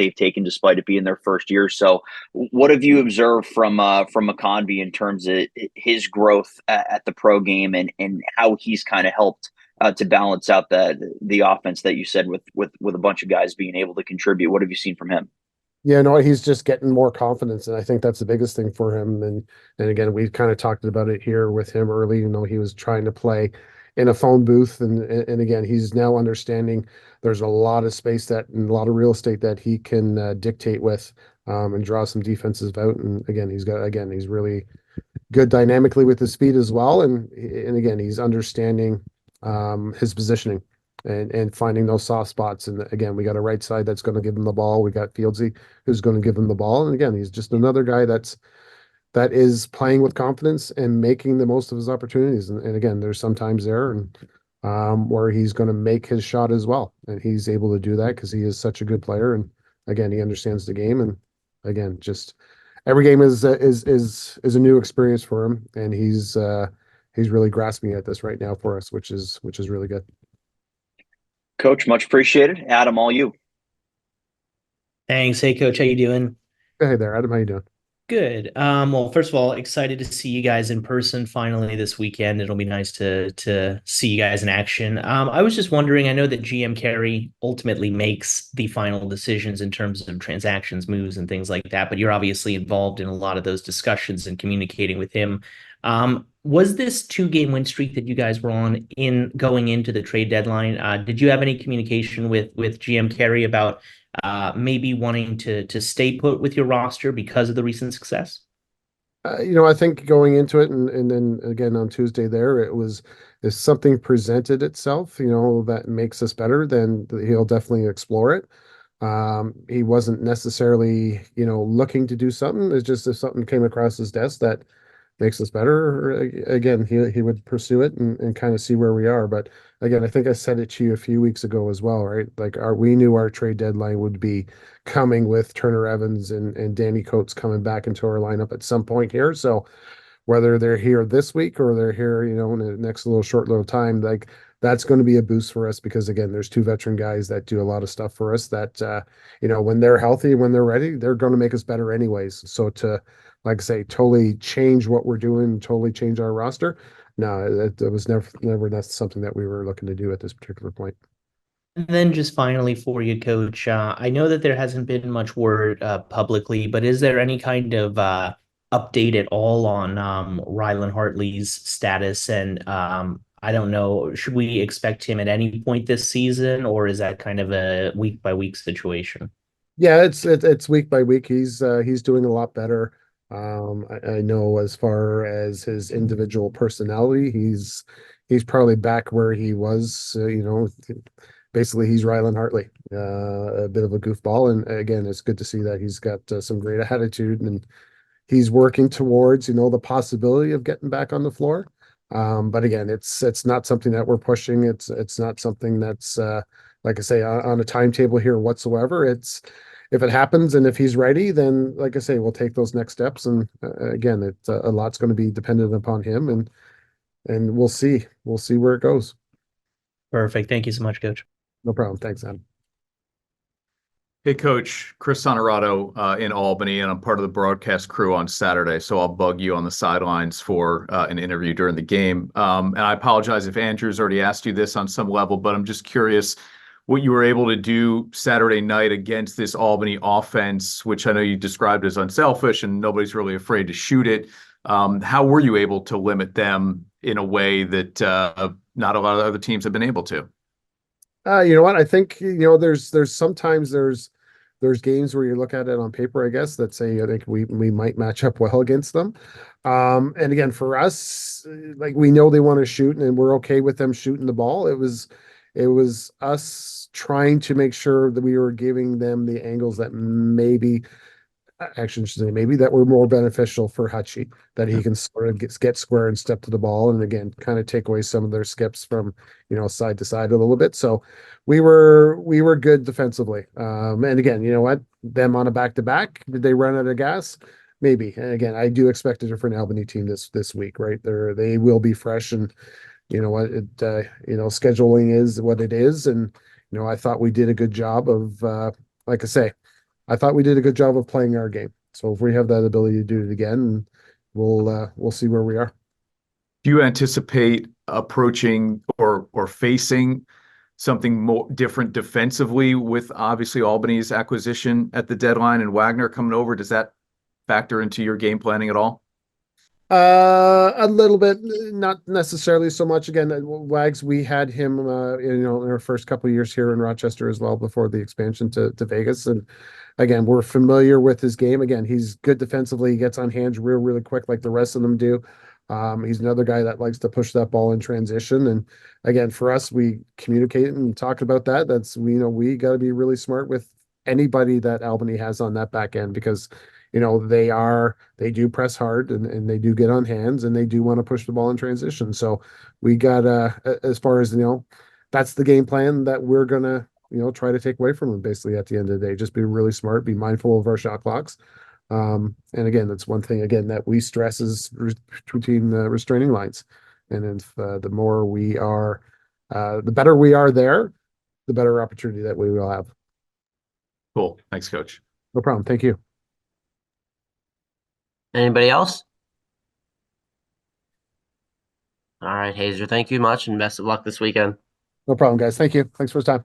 they've taken despite it being their first year. So, what have you observed from McConvey in terms of his growth at the pro game and how he's kind of helped to balance out the offense that you said with a bunch of guys being able to contribute? What have you seen from him? Yeah, no, he's just getting more confidence, and I think that's the biggest thing for him. And again, we kind of talked about it here with him early. He was trying to play in a phone booth, and again, he's now understanding there's a lot of space that and a lot of real estate that he can dictate with, and draw some defenses out. And again, he's really good dynamically with his speed as well, and again, he's understanding his positioning and finding those soft spots. And again, we got a right side that's going to give him the ball. We got Fieldsy who's going to give him the ball. And again, he's just another guy that is playing with confidence and making the most of his opportunities. And again, there's sometimes there and where he's going to make his shot as well, and he's able to do that because he is such a good player. And again, he understands the game. And again, just every game is a new experience for him, and he's really grasping at this right now for us, which is really good. Coach, much appreciated. Adam, all you. Thanks. Hey, Coach, how you doing? Hey there, Adam. How you doing? Good. Well, first of all, excited to see you guys in person finally this weekend. It'll be nice to see you guys in action. I was just wondering, I know that GM Carey ultimately makes the final decisions in terms of transactions, moves, and things like that, but you're obviously involved in a lot of those discussions and communicating with him. Was this two-game win streak that you guys were on in going into the trade deadline? Did you have any communication with GM Carey about maybe wanting to stay put with your roster because of the recent success? I think going into it, and then again on Tuesday there, it was if something presented itself, that makes us better, then he'll definitely explore it. He wasn't necessarily, looking to do something. It's just if something came across his desk that makes us better, again, he would pursue it and kind of see where we are. But again, I think I said it to you a few weeks ago as well, right? Like we knew our trade deadline would be coming with Turner Evans and Danny Coates coming back into our lineup at some point here. So whether they're here this week or they're here, in the next short little time, like that's going to be a boost for us because again, there's two veteran guys that do a lot of stuff for us that, when they're healthy, when they're ready, they're going to make us better anyways. So to, like I say, totally change what we're doing, totally change our roster. No, that was never that's something that we were looking to do at this particular point. And then just finally for you, Coach, I know that there hasn't been much word publicly, but is there any kind of update at all on Rylan Hartley's status? And I don't know, should we expect him at any point this season, or is that kind of a week by week situation? Yeah, it's week by week. He's doing a lot better. I know as far as his individual personality, he's probably back where he was. Basically he's Rylan Hartley, a bit of a goofball, and again, it's good to see that he's got some great attitude and he's working towards the possibility of getting back on the floor. But again, it's not something that we're pushing. It's not something that's like I say on a timetable here whatsoever. It's if it happens and if he's ready, then like I say, we'll take those next steps. And again, a lot's going to be dependent upon him, and we'll see where it goes. Perfect. Thank you so much, Coach. No problem. Thanks, Adam. Hey, Coach, Chris Honorato in Albany, and I'm part of the broadcast crew on Saturday, so I'll bug you on the sidelines for an interview during the game. And I apologize if Andrew's already asked you this on some level, but I'm just curious what you were able to do Saturday night against this Albany offense, which I know you described as unselfish and nobody's really afraid to shoot it. How were you able to limit them in a way that not a lot of other teams have been able to? You know what? I think, there's sometimes there's games where you look at it on paper, I guess, that say I think we might match up well against them. And again, for us, like we know they want to shoot and we're okay with them shooting the ball. It was us trying to make sure that we were giving them the angles that maybe actually should say maybe that were more beneficial for Hutchie, that he can sort of get square and step to the ball, and again kind of take away some of their skips from side to side a little bit. So we were good defensively. And again, you know what, them on a back to back, did they run out of gas? Maybe. And again, I do expect a different Albany team this week, right? They will be fresh, and you know what, scheduling is what it is, and I thought we did a good job of like I say, I thought we did a good job of playing our game. So if we have that ability to do it again, we'll see where we are. Do you anticipate approaching or facing something more different defensively with obviously Albany's acquisition at the deadline and Wagner coming over? Does that factor into your game planning at all? A little bit, not necessarily so much. Again, Wags, we had him, in our first couple of years here in Rochester as well before the expansion to Vegas. And again, we're familiar with his game. Again, he's good defensively. He gets on hands really quick, like the rest of them do. He's another guy that likes to push that ball in transition. And again, for us, we communicate and talk about that. We got to be really smart with anybody that Albany has on that back end because they do press hard and they do get on hands and they do want to push the ball in transition. So we got as far as that's the game plan that we're gonna try to take away from them basically at the end of the day. Just be really smart, be mindful of our shot clocks. And again, that's one thing again that we stress is between the restraining lines. And if the more we are, the better we are there, the better opportunity that we will have. Cool. Thanks, Coach. No problem. Thank you. Anybody else? All right, Hazer, thank you much and best of luck this weekend. No problem, guys. Thank you. Thanks for the time.